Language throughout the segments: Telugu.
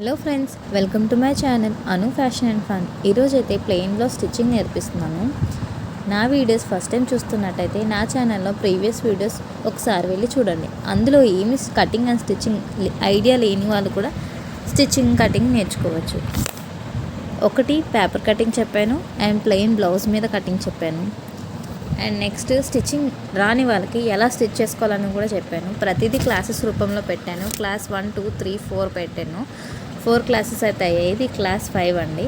Hello friends, welcome to my channel Anu fashion and fun. ఈరోజు అయితే ప్లెయిన్లో స్టిచ్చింగ్ నేర్పిస్తున్నాను. నా వీడియోస్ ఫస్ట్ టైం చూస్తున్నట్టయితే నా ఛానల్లో ప్రీవియస్ వీడియోస్ ఒకసారి వెళ్ళి చూడండి. అందులో ఏమి కటింగ్ అండ్ స్టిచ్చింగ్ ఐడియా లేని వాళ్ళు కూడా స్టిచ్చింగ్ కటింగ్ నేర్చుకోవచ్చు. ఒకటి పేపర్ కటింగ్ చెప్పాను అండ్ ప్లెయిన్ బ్లౌజ్ మీద కటింగ్ చెప్పాను. అండ్ నెక్స్ట్ స్టిచ్చింగ్ రాని వాళ్ళకి ఎలా స్టిచ్ చేసుకోవాలని కూడా చెప్పాను. ప్రతిదీ క్లాసెస్ రూపంలో పెట్టాను. క్లాస్ 1, 2, 3, 4 పెట్టాను. 4 క్లాసెస్ అయితే అయ్యాయి. ఇది క్లాస్ 5 అండి.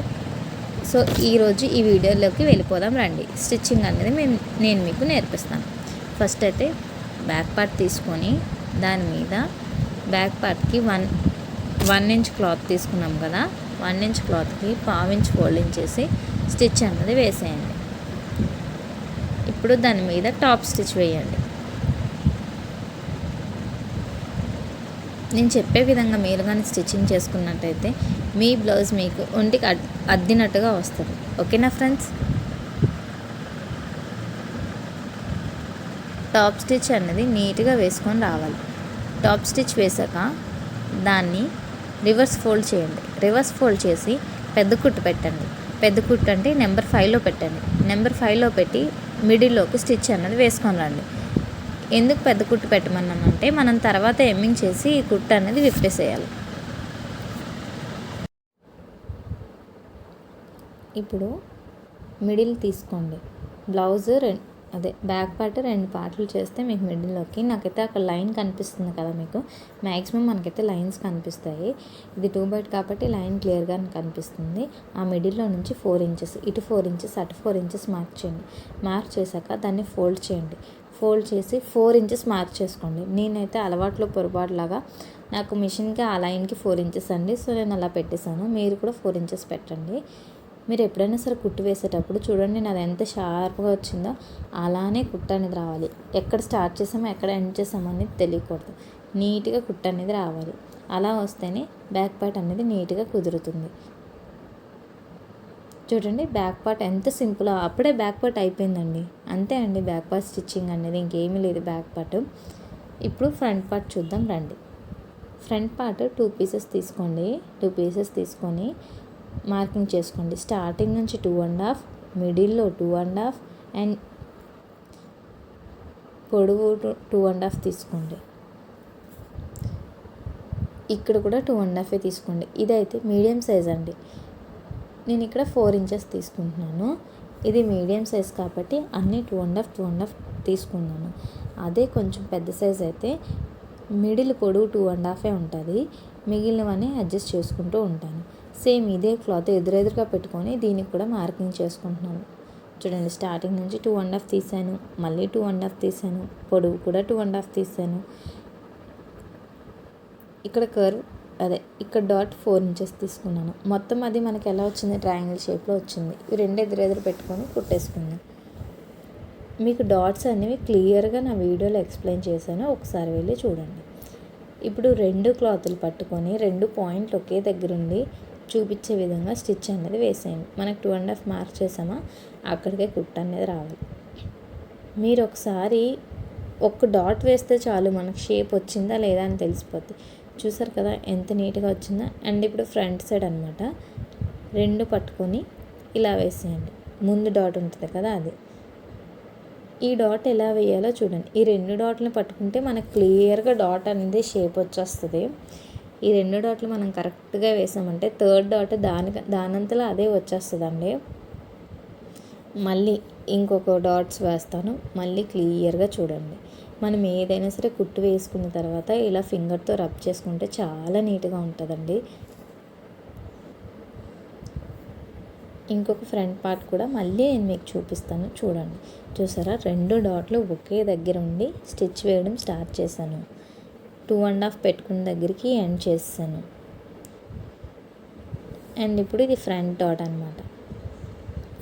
సో ఈరోజు ఈ వీడియోలోకి వెళ్ళిపోదాం రండి. స్టిచ్చింగ్ అనేది నేను మీకు నేర్పిస్తాను. ఫస్ట్ అయితే బ్యాక్ పార్ట్ తీసుకొని దాని మీద బ్యాక్ పార్ట్కి 1 ఇంచ్ క్లాత్ తీసుకున్నాం కదా, 1 ఇంచ్ క్లాత్కి 1/2 ఇంచ్ ఫోల్డింగ్ చేసి స్టిచ్ అన్నది వేసేయండి. ఇప్పుడు దాని మీద టాప్ స్టిచ్ వేయండి. నేను చెప్పే విధంగా మీరు కానీ స్టిచ్చింగ్ చేసుకున్నట్టయితే మీ బ్లౌజ్ మీకు ఒంటికి అద్దినట్టుగా వస్తుంది. ఓకేనా ఫ్రెండ్స్? టాప్ స్టిచ్ అనేది నీట్గా వేసుకొని రావాలి. టాప్ స్టిచ్ వేసాక దాన్ని రివర్స్ ఫోల్డ్ చేయండి. రివర్స్ ఫోల్డ్ చేసి పెద్ద కుట్టు పెట్టండి. పెద్ద కుట్టు అంటే నెంబర్ 5లో పెట్టండి. నెంబర్ 5లో పెట్టి మిడిల్లోకి స్టిచ్ అన్నది వేసుకొని రండి. ఎందుకు పెద్ద కుట్టు పెట్టమన్నామంటే మనం తర్వాత ఎమ్మింగ్ చేసి ఈ కుట్టు అనేది విప్పేసేయాలి. ఇప్పుడు మిడిల్ తీసుకోండి. బ్లౌజ్ బ్యాక్ పార్ట్ 2 పార్ట్లు చేస్తే మీకు మిడిల్లోకి నాకైతే అక్కడ లైన్ కనిపిస్తుంది కదా, మీకు మ్యాక్సిమం మనకైతే లైన్స్ కనిపిస్తాయి. ఇది 2 బైట్ కాబట్టి లైన్ క్లియర్గా కనిపిస్తుంది. ఆ మిడిల్లో నుంచి 4 ఇంచెస్ ఇటు 4 ఇంచెస్ అటు 4 ఇంచెస్ మార్క్ చేయండి. మార్క్ చేశాక దాన్ని ఫోల్డ్ చేయండి. ఫోల్డ్ చేసి 4 ఇంచెస్ మార్క్ చేసుకోండి. నేనైతే అలవాట్లో పొరపాటులాగా నాకు మిషన్కి ఆ లైన్కి 4 ఇంచెస్ అండి. సో నేను అలా పెట్టేశాను. మీరు కూడా 4 ఇంచెస్ పెట్టండి. మీరు ఎప్పుడైనా సరే కుట్టు వేసేటప్పుడు చూడండి, నాది ఎంత షార్ప్గా వచ్చిందో అలానే కుట్టు అనేది రావాలి. ఎక్కడ స్టార్ట్ చేసామో ఎక్కడ ఎండ్ చేసామో అనేది తెలియకూడదు. నీట్గా కుట్టు అనేది రావాలి. అలా వస్తేనే బ్యాక్ పార్ట్ అనేది నీట్గా కుదురుతుంది. చూడండి బ్యాక్ పార్ట్ ఎంత సింపుల్, అప్పుడే బ్యాక్ పార్ట్ అయిపోయిందండి. అంతే అండి బ్యాక్ పార్ట్ స్టిచ్చింగ్ అనేది, ఇంకేమీ లేదు బ్యాక్ పార్ట్. ఇప్పుడు ఫ్రంట్ పార్ట్ చూద్దాం రండి. ఫ్రంట్ పార్ట్ 2 పీసెస్ తీసుకోండి. 2 పీసెస్ తీసుకొని మార్కింగ్ చేసుకోండి. స్టార్టింగ్ నుంచి 2.5, మిడిల్లో 2.5 అండ్ పొడవు 2.5 తీసుకోండి. ఇక్కడ కూడా 2.5 తీసుకోండి. ఇదైతే మీడియం సైజ్ అండి. నేను ఇక్కడ 4 ఇంచెస్ తీసుకుంటున్నాను. ఇది మీడియం సైజ్ కాబట్టి అన్నీ 2.5 తీసుకున్నాను. అదే కొంచెం పెద్ద సైజ్ అయితే మిడిల్ పొడవు 2.5 ఉంటుంది. మిగిలినవన్నీ అడ్జస్ట్ చేసుకుంటూ ఉంటాను. సేమ్ ఇదే క్లాత్ ఎదురెదురుగా పెట్టుకొని దీనికి కూడా మార్కింగ్ చేసుకుంటున్నాను. చూడండి స్టార్టింగ్ నుంచి 2.5 తీసాను, మళ్ళీ 2.5 తీసాను, పొడవు కూడా 2.5 తీసాను. ఇక్కడ కర్వ్ ఇక్కడ డాట్ 4 ఇంచెస్ తీసుకున్నాను. మొత్తం అది మనకి ఎలా వచ్చింది, ట్రయాంగిల్ షేప్లో వచ్చింది. ఈ 2 ఎదురెదురు పెట్టుకొని కుట్టేసుకుందాం. మీకు డాట్స్ అనేవి క్లియర్గా నా వీడియోలో ఎక్స్ప్లెయిన్ చేశాను, ఒకసారి వెళ్ళి చూడండి. ఇప్పుడు 2 క్లాతులు పట్టుకొని 2 పాయింట్లు ఒకే దగ్గరుండి చూపించే విధంగా స్టిచ్ అనేది వేసేయండి. మనకు 2.5 మార్క్ చేసామా అక్కడికే కుట్టు అనేది రావాలి. మీరు ఒకసారి ఒక డాట్ వేస్తే చాలు మనకు షేప్ వచ్చిందా లేదా అని తెలిసిపోద్ది. చూసారు కదా ఎంత నీట్గా వచ్చిందా. అండ్ ఇప్పుడు ఫ్రంట్ సైడ్ అనమాట 2 పట్టుకొని ఇలా వేసేయండి. ముందు డాట్ ఉంటుంది కదా అది. ఈ డాట్ ఎలా వేయాలో చూడండి. ఈ 2 డాట్లను పట్టుకుంటే మనకు క్లియర్గా డాట్ అనేది షేప్ వచ్చేస్తుంది. ఈ 2 డాట్లు మనం కరెక్ట్గా వేసామంటే 3rd డాట్ దానంతలో అదే వచ్చేస్తుందండి. మళ్ళీ ఇంకొక డాట్స్ వేస్తాను, మళ్ళీ క్లియర్గా చూడండి. మనం ఏదైనా సరే కుట్టు వేసుకున్న తర్వాత ఇలా ఫింగర్తో రబ్ చేసుకుంటే చాలా నీట్గా ఉంటుందండి. ఇంకొక ఫ్రంట్ పార్ట్ కూడా మళ్ళీ నేను మీకు చూపిస్తాను చూడండి. చూసారా 2 డాట్లు ఒకే దగ్గర ఉండి స్టిచ్ వేయడం స్టార్ట్ చేశాను. 2.5 పెట్టుకున్న దగ్గరికి ఎండ్ చేసాను. అండ్ ఇప్పుడు ఇది ఫ్రంట్ డాట్ అనమాట.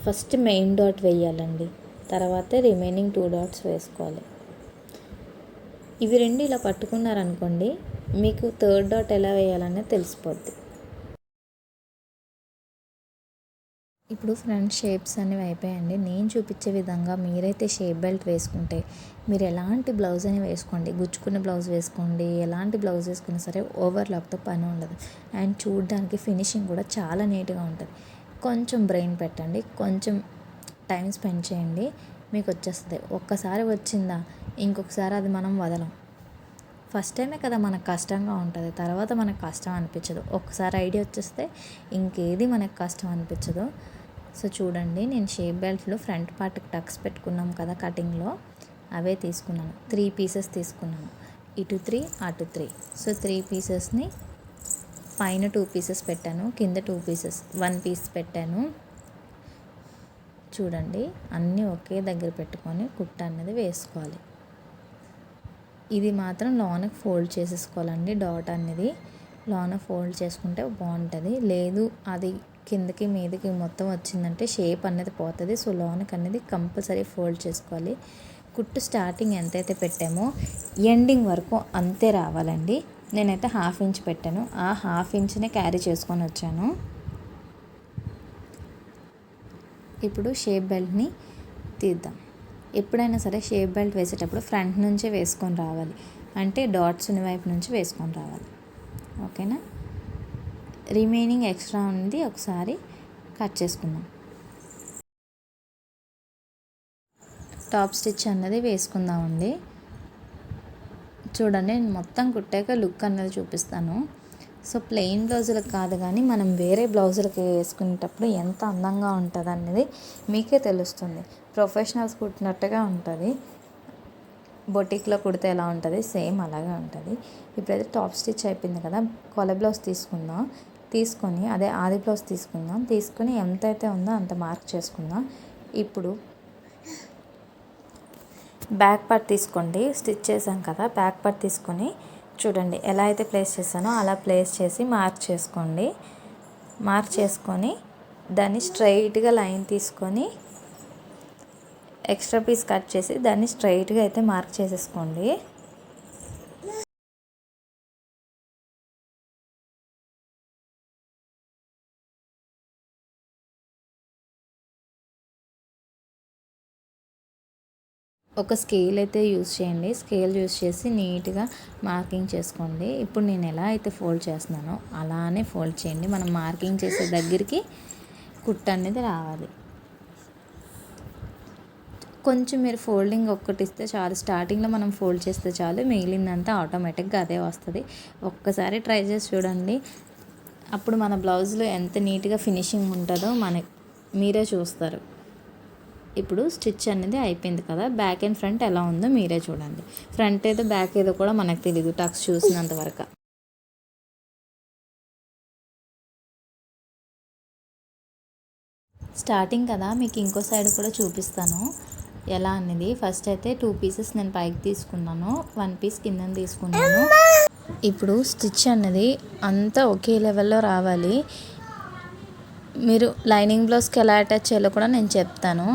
ఫస్ట్ మెయిన్ డాట్ వేయాలండి, తర్వాత రిమైనింగ్ 2 డాట్స్ వేసుకోవాలి. ఇవి 2 ఇలా పట్టుకున్నారనుకోండి, మీకు 3rd డాట్ ఎలా వేయాలనేది తెలిసిపోద్ది. ఇప్పుడు ఫ్రంట్ షేప్స్ అనేవి అయిపోయాయండి. నేను చూపించే విధంగా మీరైతే షేప్ బెల్ట్ వేసుకుంటే మీరు ఎలాంటి బ్లౌజ్ అని వేసుకోండి, గుచ్చుకున్న బ్లౌజ్ వేసుకోండి, ఎలాంటి బ్లౌజ్ వేసుకున్నా సరే ఓవర్లాక్తో పని ఉండదు. అండ్ చూడడానికి ఫినిషింగ్ కూడా చాలా నీట్గా ఉంటుంది. కొంచెం బ్రెయిన్ పెట్టండి, కొంచెం టైం స్పెండ్ చేయండి, మీకు వచ్చేస్తుంది. ఒక్కసారి వచ్చిందా ఇంకొకసారి అది మనం వదలం. ఫస్ట్ టైమే కదా మనకు కష్టంగా ఉంటుంది, తర్వాత మనకు కష్టం అనిపించదు. ఒక్కసారి ఐడియా వచ్చేస్తే ఇంకేది మనకు కష్టం అనిపించదు. సో చూడండి, నేను షేప్ బెల్ట్లో ఫ్రంట్ పార్ట్కి టక్స్ పెట్టుకున్నాం కదా కటింగ్లో, అవే తీసుకున్నాను. 3 పీసెస్ తీసుకున్నాను, ఇటు 3 అటు 3. సో 3 పీసెస్ని పైన 2 పీసెస్ పెట్టాను, కింద 2 పీసెస్ 1 పీస్ పెట్టాను. చూడండి, అన్నీ ఒకే దగ్గర పెట్టుకొని కుట్ట అనేది వేసుకోవాలి. ఇది మాత్రం లోనకి ఫోల్డ్ చేసేసుకోవాలండి. డాట్ అనేది లోన ఫోల్డ్ చేసుకుంటే బాగుంటుంది. లేదు అది కిందకి మీదకి మొత్తం వచ్చిందంటే షేప్ అనేది పోతుంది. సో లోనకి అనేది కంపల్సరీ ఫోల్డ్ చేసుకోవాలి. కుట్టు స్టార్టింగ్ ఎంతైతే పెట్టామో ఎండింగ్ వరకు అంతే రావాలండి. నేనైతే 1/2 ఇంచ్ పెట్టాను, ఆ 1/2 ఇంచ్నే క్యారీ చేసుకొని వచ్చాను. ఇప్పుడు షేప్ బెల్ట్ని తీద్దాం. ఎప్పుడైనా సరే షేప్ బెల్ట్ వేసేటప్పుడు ఫ్రంట్ నుంచే వేసుకొని రావాలి, అంటే డాట్స్ ఉన్న వైపు నుంచి వేసుకొని రావాలి. ఓకేనా? రిమైనింగ్ ఎక్స్ట్రా ఉంది ఒకసారి కట్ చేసుకుందాం. టాప్ స్టిచ్ అన్నది వేసుకుందామండి. చూడండి, నేను మొత్తం కుట్టాక లుక్ అన్నది చూపిస్తాను. సో ప్లెయిన్ బ్లౌజులకు కాదు కానీ మనం వేరే బ్లౌజులకి వేసుకునేటప్పుడు ఎంత అందంగా ఉంటుంది అనేది మీకే తెలుస్తుంది. ప్రొఫెషనల్స్ కుట్టినట్టుగా ఉంటుంది, బొటిక్లో కుడితే ఎలా ఉంటుంది సేమ్ అలాగే ఉంటుంది. ఇప్పుడైతే టాప్ స్టిచ్ అయిపోయింది కదా, కొల బ్లౌజ్ తీసుకొని అదే ఆది బ్లౌజ్ తీసుకొని ఎంతైతే ఉందో అంత మార్క్ చేసుకుందాం. ఇప్పుడు బ్యాక్ పార్ట్ తీసుకోండి, స్టిచ్ చేసాం కదా, బ్యాక్ పార్ట్ తీసుకొని చూడండి ఎలా అయితే ప్లేస్ చేశానో అలా ప్లేస్ చేసి మార్క్ చేసుకోండి. మార్క్ చేసుకొని దాన్ని స్ట్రైట్గా లైన్ తీసుకొని ఎక్స్ట్రా పీస్ కట్ చేసి దాన్ని స్ట్రైట్గా అయితే మార్క్ చేసేసుకోండి. ఒక స్కేల్ అయితే యూజ్ చేయండి, స్కేల్ యూజ్ చేసి నీట్గా మార్కింగ్ చేసుకోండి. ఇప్పుడు నేను ఎలా అయితే ఫోల్డ్ చేస్తున్నానో అలానే ఫోల్డ్ చేయండి. మనం మార్కింగ్ చేసే దగ్గరికి కుట్ట అనేది రావాలి. కొంచెం మీరు ఫోల్డింగ్ ఒక్కటి ఇస్తే చాలు, స్టార్టింగ్లో మనం ఫోల్డ్ చేస్తే చాలు, మిగిలిందంతా ఆటోమేటిక్గా అదే వస్తుంది. ఒక్కసారి ట్రై చేసి చూడండి, అప్పుడు మన బ్లౌజ్లో ఎంత నీట్గా ఫినిషింగ్ ఉంటుందో మీరే చూస్తారు. ఇప్పుడు స్టిచ్ అనేది అయిపోయింది కదా, బ్యాక్ అండ్ ఫ్రంట్ ఎలా ఉందో మీరే చూడండి. ఫ్రంట్ ఏదో బ్యాక్ ఏదో కూడా మనకు తెలియదు టక్స్ చూసినంత వరకు. స్టార్టింగ్ కదా, మీకు ఇంకో సైడ్ కూడా చూపిస్తాను ఎలా అనేది. ఫస్ట్ అయితే 2 పీసెస్ నేను పైకి తీసుకున్నాను, 1 పీస్ కింద తీసుకున్నాను. ఇప్పుడు స్టిచ్ అనేది అంతా ఒకే లెవెల్లో రావాలి. మీరు లైనింగ్ బ్లౌజ్కి ఎలా అటాచ్ చేయాలో కూడా నేను చెప్తాను.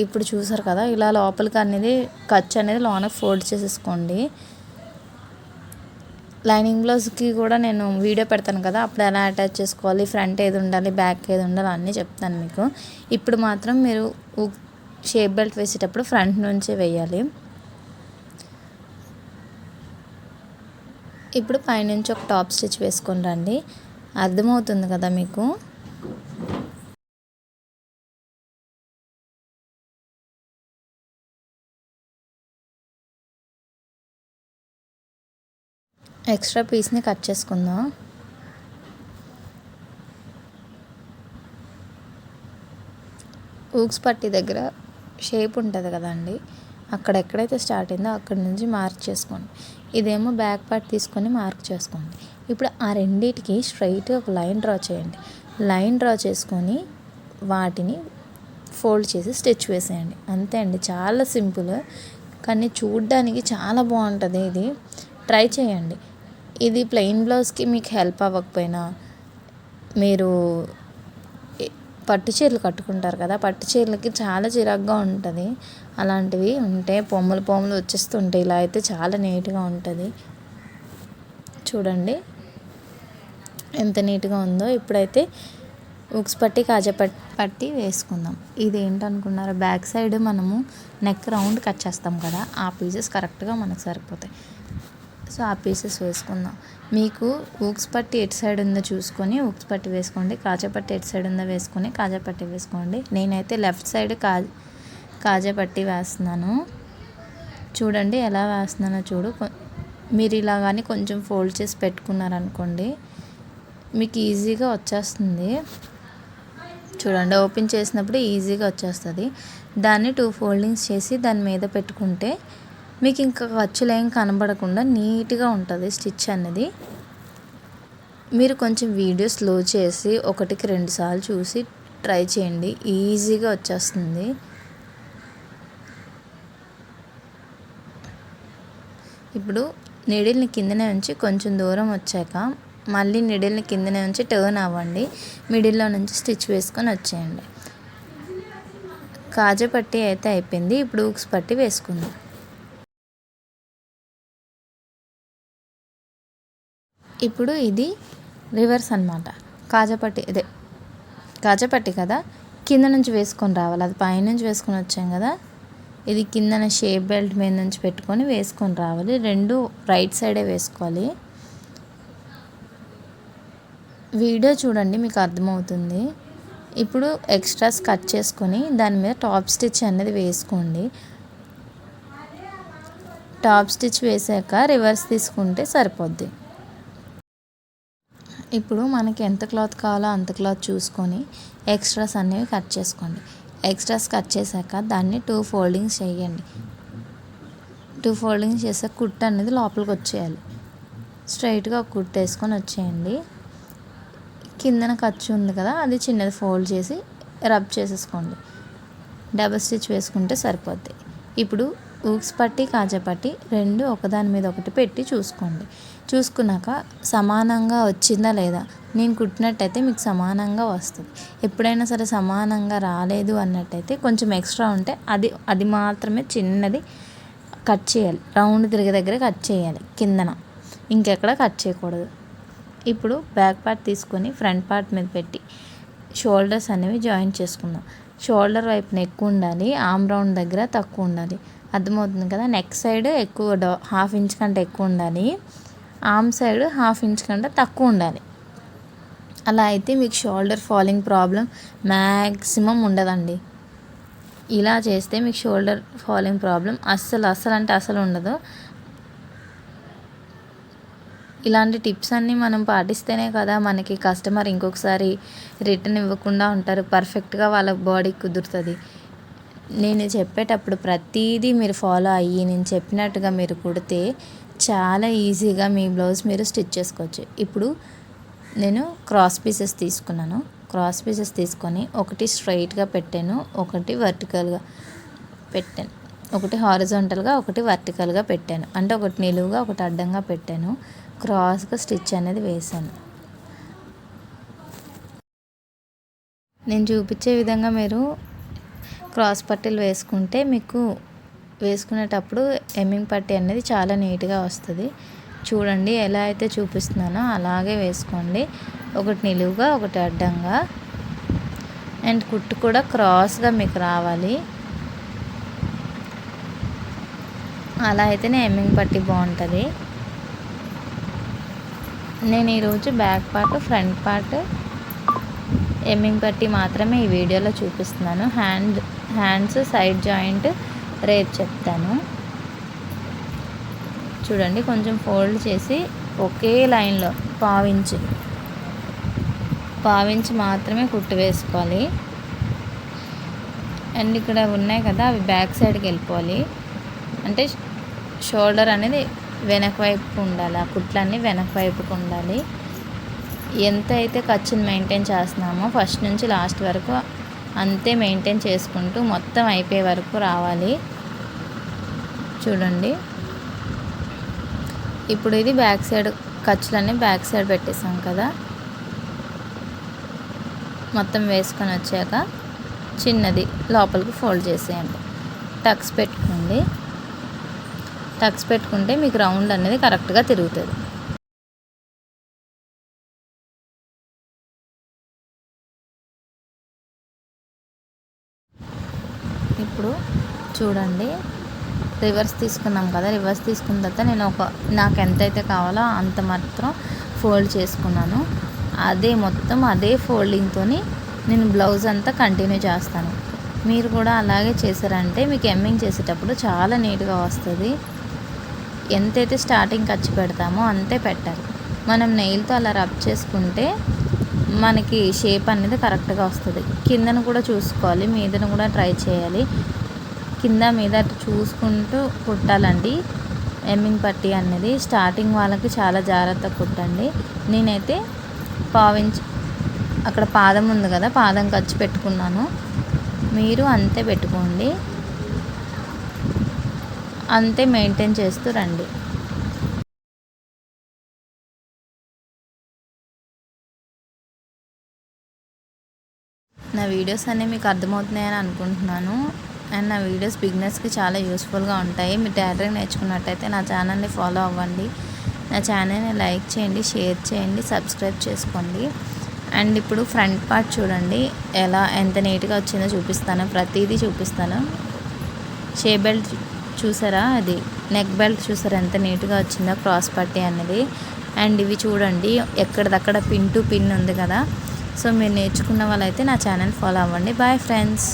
ఇప్పుడు చూసారు కదా, ఇలా లోపలికి అనేది ఖర్చు అనేది లోన ఫోల్డ్ చేసేసుకోండి. లైనింగ్ బ్లౌజ్కి కూడా నేను వీడియో పెడతాను కదా, అప్పుడు ఎలా అటాచ్ చేసుకోవాలి, ఫ్రంట్ ఏది ఉండాలి, బ్యాక్ ఏది ఉండాలి అన్నీ చెప్తాను మీకు. ఇప్పుడు మాత్రం మీరు షేప్ బెల్ట్ వేసేటప్పుడు ఫ్రంట్ నుంచే వేయాలి. ఇప్పుడు పైనుంచి ఒక టాప్ స్టిచ్ వేసుకొని రండి, అర్థమవుతుంది కదా మీకు. ఎక్స్ట్రా పీస్ని కట్ చేసుకుందాం. ఊక్స్ పట్టి దగ్గర షేప్ ఉంటుంది కదండి, అక్కడ ఎక్కడైతే స్టార్ట్ అయిందో అక్కడి నుంచి మార్క్ చేసుకోండి. ఇదేమో బ్యాక్ పార్ట్ తీసుకొని మార్క్ చేసుకోండి. ఇప్పుడు ఆ రెండింటికి స్ట్రైట్గా ఒక లైన్ డ్రా చేయండి. లైన్ డ్రా చేసుకొని వాటిని ఫోల్డ్ చేసి స్టిచ్ వేసేయండి. అంతే అండి, చాలా సింపుల్, కానీ చూడ్డానికి చాలా బాగుంటుంది. ఇది ట్రై చేయండి. ఇది ప్లెయిన్ బ్లౌజ్కి మీకు హెల్ప్ అవ్వకపోయినా, మీరు పట్టు చీరలు కట్టుకుంటారు కదా, పట్టు చీరలకి చాలా చిరాగ్గా ఉంటుంది, అలాంటివి ఉంటే పొమ్మలు వచ్చేస్తుంటాయి. ఇలా అయితే చాలా నీట్గా ఉంటుంది. చూడండి ఎంత నీట్గా ఉందో. ఇప్పుడైతే ఉక్స్ పట్టి కాజా పట్టి వేసుకుందాం. ఇది ఏంటనుకున్నారా, బ్యాక్ సైడ్ మనము నెక్ రౌండ్ కట్ చేస్తాం కదా, ఆ పీసెస్ కరెక్ట్గా మనకు సరిపోతాయి. సో ఆ పీసెస్ వేసుకుందాం. మీకు ఉక్స్ పట్టి ఎటు సైడ్ ఉందో చూసుకొని ఉక్స్ పట్టి వేసుకోండి, కాజా పట్టి ఎటు సైడ్ ఉందో వేసుకొని కాజా పట్టి వేసుకోండి. నేనైతే లెఫ్ట్ సైడ్ కాజా పట్టి వేస్తున్నాను. చూడండి ఎలా వేస్తున్నానో చూడు. మీరు ఇలా కానీ కొంచెం ఫోల్డ్ చేసి పెట్టుకున్నారనుకోండి మీకు ఈజీగా వచ్చేస్తుంది. చూడండి, ఓపెన్ చేసినప్పుడు ఈజీగా వచ్చేస్తుంది. దాన్ని 2 ఫోల్డింగ్స్ చేసి దాని మీద పెట్టుకుంటే మీకు ఇంకా ఖర్చులు ఏం కనబడకుండా నీట్గా ఉంటుంది స్టిచ్ అనేది. మీరు కొంచెం వీడియో స్లో చేసి 1కి 2 సార్లు చూసి ట్రై చేయండి, ఈజీగా వచ్చేస్తుంది. ఇప్పుడు నీడిల్ని కిందనే ఉంచి కొంచెం దూరం వచ్చాక మళ్ళీ నీడిల్ని కిందనే ఉంచి టర్న్ అవ్వండి. మిడిల్లో నుంచి స్టిచ్ వేసుకొని వచ్చేయండి. కాజా పట్టి అయితే అయిపోయింది. ఇప్పుడు ఉక్స్ పట్టి వేసుకుందాం. ఇప్పుడు ఇది రివర్స్ అన్నమాట. కాజా పట్టి కదా, కింద నుంచి వేసుకొని రావాలి. అది పైనుంచి వేసుకొని వచ్చాం కదా, ఇది కిందన షేప్ బెల్ట్ మీద నుంచి పెట్టుకొని వేసుకొని రావాలి. 2 రైట్ సైడే వేసుకోవాలి. వీడియో చూడండి, మీకు అర్థమవుతుంది. ఇప్పుడు ఎక్స్ట్రాస్ కట్ చేసుకొని దాని మీద టాప్ స్టిచ్ అనేది వేసుకోండి. టాప్ స్టిచ్ వేసాక రివర్స్ తీసుకుంటే సరిపోద్ది. ఇప్పుడు మనకి ఎంత క్లాత్ కావాలో అంత క్లాత్ చూసుకొని ఎక్స్ట్రాస్ అనేవి కట్ చేసుకోండి. ఎక్స్ట్రాస్ కట్ చేశాక దాన్ని 2 ఫోల్డింగ్స్ చేయండి. 2 ఫోల్డింగ్స్ చేసాక కుట్టు అనేది లోపలికి వచ్చేయాలి. స్ట్రైట్గా ఒక కుట్టు వేసుకొని వచ్చేయండి. కిందన ఖర్చు ఉంది కదా, అది చిన్నది ఫోల్డ్ చేసి రబ్ చేసేసుకోండి. డబల్ స్టిచ్ వేసుకుంటే సరిపోద్ది. ఇప్పుడు ఉక్స్ పట్టి కాజా పట్టి 2 ఒకదాని మీద ఒకటి పెట్టి చూసుకోండి. చూసుకున్నాక సమానంగా వచ్చిందా లేదా, నేను కుట్టినట్టయితే మీకు సమానంగా వస్తుంది. ఎప్పుడైనా సరే సమానంగా రాలేదు అన్నట్టయితే కొంచెం ఎక్స్ట్రా ఉంటే అది మాత్రమే చిన్నది కట్ చేయాలి. రౌండ్ తిరిగే దగ్గర కట్ చేయాలి, కిందన ఇంకెక్కడ కట్ చేయకూడదు. ఇప్పుడు బ్యాక్ పార్ట్ తీసుకొని ఫ్రంట్ పార్ట్ మీద పెట్టి షోల్డర్స్ అనేవి జాయిన్ చేసుకుందాం. షోల్డర్ వైపున ఎక్కువ ఉండాలి, ఆర్మ్ రౌండ్ దగ్గర తక్కువ ఉండాలి. అర్థమవుతుంది కదా. నెక్ సైడ్ ఎక్కువ 1/2 ఇంచ్ కంటే ఎక్కువ ఉండాలి, ఆర్మ్ సైడ్ 1/2 ఇంచ్ కంటే తక్కువ ఉండాలి. అలా అయితే మీకు షోల్డర్ ఫాలింగ్ ప్రాబ్లం మ్యాక్సిమం ఉండదండి. ఇలా చేస్తే మీకు షోల్డర్ ఫాలింగ్ ప్రాబ్లం అస్సలు ఉండదు. ఇలాంటి టిప్స్ అన్నీ మనం పాటిస్తేనే కదా మనకి కస్టమర్ ఇంకొకసారి రిటర్న్ ఇవ్వకుండా ఉంటారు. పర్ఫెక్ట్గా వాళ్ళ బాడీ కుదురుతుంది. నేను చెప్పేటప్పుడు ప్రతిదీ మీరు ఫాలో అయ్యి నేను చెప్పినట్టుగా మీరు కుడితే చాలా ఈజీగా మీ బ్లౌజ్ మీరు స్టిచ్ చేసుకోవచ్చు. ఇప్పుడు నేను క్రాస్ పీసెస్ తీసుకున్నాను. క్రాస్ పీసెస్ తీసుకొని ఒకటి స్ట్రైట్గా పెట్టాను, ఒకటి వర్టికల్గా పెట్టాను, ఒకటి హారిజాంటల్గా, ఒకటి వర్టికల్గా పెట్టాను. అంటే ఒకటి నిలువుగా ఒకటి అడ్డంగా పెట్టాను. క్రాస్గా స్టిచ్ అనేది వేసాను. నేను చూపించే విధంగా మీరు క్రాస్ పట్టీలు వేసుకుంటే మీకు వేసుకునేటప్పుడు ఎమ్మింగ్ పట్టీ అనేది చాలా నీట్గా వస్తుంది. చూడండి, ఎలా అయితే చూపిస్తున్నానో అలాగే వేసుకోండి. ఒకటి నిలువుగా ఒకటి అడ్డంగా, అండ్ కుట్టు కూడా క్రాస్గా మీకు రావాలి. అలా అయితేనే ఎమ్మింగ్ పట్టీ బాగుంటుంది. నేను ఈరోజు back part front part hemming పట్టీ మాత్రమే ఈ వీడియోలో చూపిస్తున్నాను. హ్యాండ్స్ సైడ్ జాయింట్ రేపు చెప్తాను. చూడండి, కొంచెం ఫోల్డ్ చేసి ఒకే లైన్లో పావించి మాత్రమే కుట్టు వేసుకోవాలి. అండ్ ఇక్కడ ఉన్నాయి కదా, అవి బ్యాక్ సైడ్కి వెళ్ళిపోవాలి. అంటే షోల్డర్ అనేది వెనక వైపుకు ఉండాలి, ఆ కుట్లన్నీ వెనక వైపుకు ఉండాలి. ఎంత అయితే ఖర్చుని మెయింటైన్ చేస్తున్నామో ఫస్ట్ నుంచి లాస్ట్ వరకు అంతే మెయింటైన్ చేసుకుంటూ మొత్తం అయిపోయే వరకు రావాలి. చూడండి, ఇప్పుడు ఇది బ్యాక్ సైడ్ ఖర్చులన్నీ బ్యాక్ సైడ్ పెట్టేసాం కదా. మొత్తం వేసుకొని వచ్చాక చిన్నది లోపలికి ఫోల్డ్ చేసేయండి. టక్స్ పెట్టుకుంటే మీకు రౌండ్ అనేది కరెక్ట్గా తిరుగుతుంది. ఇప్పుడు చూడండి, రివర్స్ తీసుకున్నాం కదా, రివర్స్ తీసుకున్న తర్వాత నేను నాకు ఎంతైతే కావాలో అంత మాత్రం ఫోల్డ్ చేసుకున్నాను. అదే ఫోల్డింగ్తో నేను బ్లౌజ్ అంతా కంటిన్యూ చేస్తాను. మీరు కూడా అలాగే చేశారంటే మీకు ఎమ్మింగ్ చేసేటప్పుడు చాలా నీట్గా వస్తుంది. ఎంతైతే స్టార్టింగ్ ఖర్చు పెడతామో అంతే పెట్టాలి. మనం నెయిల్తో అలా రబ్ చేసుకుంటే మనకి షేప్ అనేది కరెక్ట్గా వస్తుంది. కిందను కూడా చూసుకోవాలి, మీదను కూడా ట్రై చేయాలి. కింద మీద చూసుకుంటూ కుట్టాలండి. ఎమ్మింగ్ పట్టీ అనేది స్టార్టింగ్ వాళ్ళకి చాలా జాగ్రత్తగా కుట్టండి. నేనైతే పావించి అక్కడ పాదం ఉంది కదా, పాదం ఖర్చు పెట్టుకున్నాను. మీరు అంతే పెట్టుకోండి, అంతే మెయింటైన్ చేస్తూ రండి. నా వీడియోస్ అన్నీ మీకు అర్థమవుతున్నాయని అనుకుంటున్నాను. అండ్ నా వీడియోస్ బిగినర్స్కి చాలా యూస్ఫుల్గా ఉంటాయి. మీరు టైలరింగ్ నేర్చుకున్నట్టయితే నా ఛానల్ని ఫాలో అవ్వండి. నా ఛానల్ని లైక్ చేయండి, షేర్ చేయండి, సబ్స్క్రైబ్ చేసుకోండి. అండ్ ఇప్పుడు ఫ్రంట్ పార్ట్ చూడండి ఎంత నీట్గా వచ్చిందో చూపిస్తాను. ప్రతిదీ చూపిస్తాను. షే బెల్ట్ చూసారా, అది నెక్ బెల్ట్ చూసారా ఎంత నీట్గా వచ్చిందో, క్రాస్ పట్టీ అనేది. అండ్ ఇవి చూడండి ఎక్కడిదక్కడ పిన్ టు పిన్ ఉంది కదా. సో మీరు నేర్చుకున్న వాళ్ళైతే నా ఛానల్ ఫాలో అవ్వండి. Bye friends.